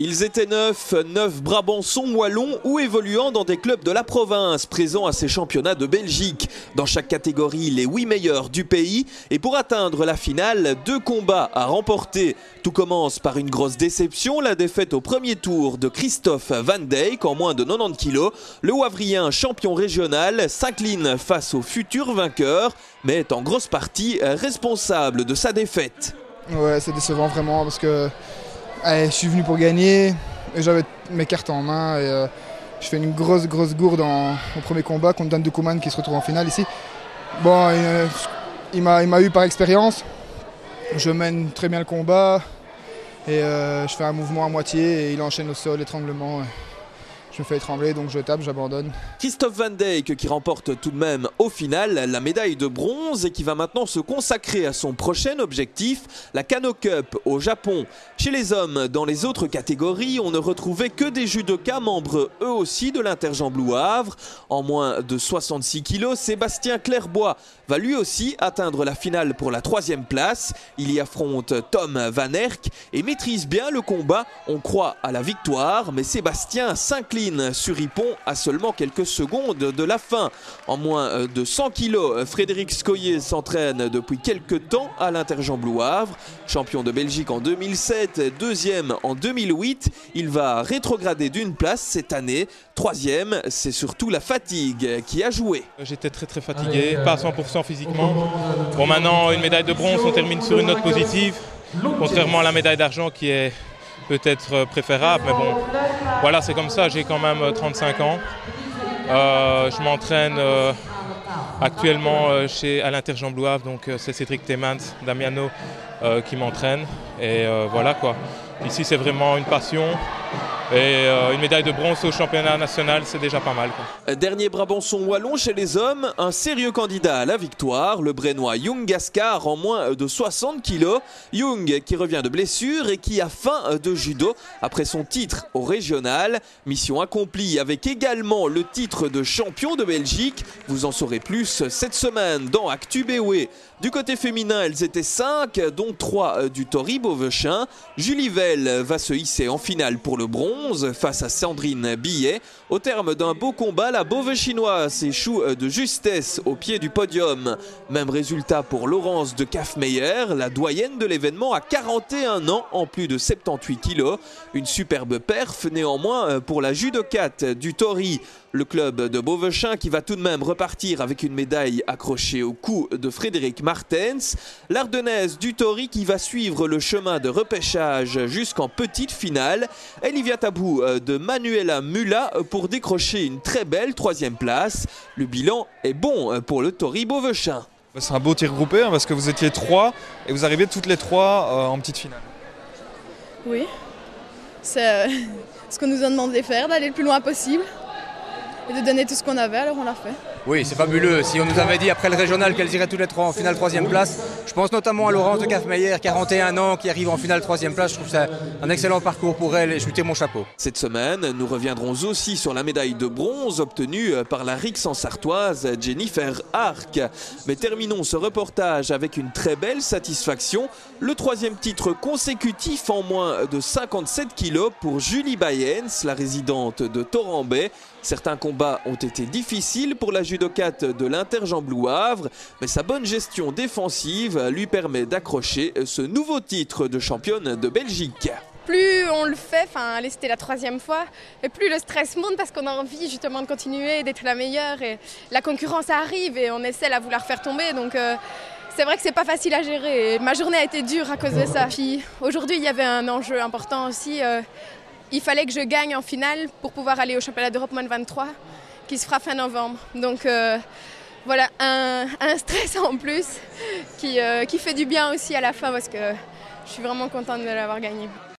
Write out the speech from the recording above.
Ils étaient neuf Brabançons wallons ou évoluant dans des clubs de la province, présents à ces championnats de Belgique. Dans chaque catégorie, les 8 meilleurs du pays. Et pour atteindre la finale, 2 combats à remporter. Tout commence par une grosse déception, la défaite au premier tour de Christophe Van Dijk en moins de 90 kg. Le Wavrién, champion régional, s'incline face au futur vainqueur, mais est en grosse partie responsable de sa défaite. Ouais, c'est décevant vraiment parce que je suis venu pour gagner et j'avais mes cartes en main et je fais une grosse gourde au premier combat contre Dan de Koeman qui se retrouve en finale ici. Bon, il m'a eu par expérience, je mène très bien le combat et je fais un mouvement à moitié et il enchaîne au sol, étranglement. Je me fais étrangler, donc je tape, j'abandonne. Christophe Van Dijk qui remporte tout de même au final la médaille de bronze et qui va maintenant se consacrer à son prochain objectif, la Kano Cup au Japon. Chez les hommes, dans les autres catégories, on ne retrouvait que des judokas membres eux aussi de l'Interjambes Havre. En moins de 66 kg, Sébastien Clairbois va lui aussi atteindre la finale pour la 3e place. Il y affronte Tom Van Erck et maîtrise bien le combat. On croit à la victoire, mais Sébastien s'incline sur Ippon à seulement quelques secondes de la fin. En moins de 100 kg, Frédéric Scoyer s'entraîne depuis quelques temps à l'Interjambes Havre. Champion de Belgique en 2007, 2e en 2008, il va rétrograder d'une place cette année. 3e, c'est surtout la fatigue qui a joué. J'étais très fatigué, pas à 100% physiquement. Bon, maintenant une médaille de bronze, on termine sur une note positive, contrairement à la médaille d'argent qui est peut-être préférable, mais bon, voilà, c'est comme ça, j'ai quand même 35 ans. Je m'entraîne actuellement à l'Interjambes Havre, donc c'est Cédric Temans, Damiano qui m'entraîne. Et voilà quoi. Ici c'est vraiment une passion. Et une médaille de bronze au championnat national, c'est déjà pas mal, quoi. Dernier Brabançon wallon chez les hommes, un sérieux candidat à la victoire, le Brennois Young Gascar en moins de 60 kg. Young qui revient de blessure et qui a faim de judo après son titre au régional. Mission accomplie avec également le titre de champion de Belgique. Vous en saurez plus cette semaine dans Actu BOE. Du côté féminin, elles étaient 5, dont 3 du Tori Beauvechain. Julie Velle va se hisser en finale pour le bronze face à Sandrine Billet. Au terme d'un beau combat, la Beauvechinoise s'échoue de justesse au pied du podium. Même résultat pour Laurence de Kaffmeyer, la doyenne de l'événement à 41 ans en plus de 78 kg. Une superbe perf néanmoins pour la judokate du Tori. Le club de Beauvechain qui va tout de même repartir avec une médaille accrochée au cou de Frédéric Martens. L'Ardennaise du Tori qui va suivre le chemin de repêchage jusqu'en petite finale. Elle y vient à bout de Manuela Mula pour décrocher une très belle 3e place. Le bilan est bon pour le Tori Beauvechain. C'est un beau tir groupé parce que vous étiez 3 et vous arrivez toutes les 3 en petite finale. Oui, c'est ce qu'on nous a demandé de faire, d'aller le plus loin possible. Et de donner tout ce qu'on avait, alors on l'a fait. Oui, c'est fabuleux. Si on nous avait dit après le régional qu'elles iraient toutes les 3 en finale 3e place, je pense notamment à Laurence de Kaffmeyer, 41 ans, qui arrive en finale 3e place. Je trouve ça un excellent parcours pour elle et je lui tire mon chapeau. Cette semaine, nous reviendrons aussi sur la médaille de bronze obtenue par la Rixensartoise Jennifer Arc. Mais terminons ce reportage avec une très belle satisfaction. Le 3e titre consécutif en moins de 57 kg pour Julie Bayens, la résidente de Torrambay. Certains combats ont été difficiles pour la judokate de l'Interjambes Havre, mais sa bonne gestion défensive lui permet d'accrocher ce nouveau titre de championne de Belgique. Plus on le fait, allez, c'était la 3e fois, et plus le stress monte parce qu'on a envie justement de continuer, d'être la meilleure. Et la concurrence arrive et on essaie à vouloir faire tomber. Donc c'est vrai que c'est pas facile à gérer. Et ma journée a été dure à cause de ça. Puis aujourd'hui, il y avait un enjeu important aussi. Il fallait que je gagne en finale pour pouvoir aller au championnat d'Europe moins de 23 qui se fera fin novembre. Donc voilà, un stress en plus qui fait du bien aussi à la fin parce que je suis vraiment contente de l'avoir gagné.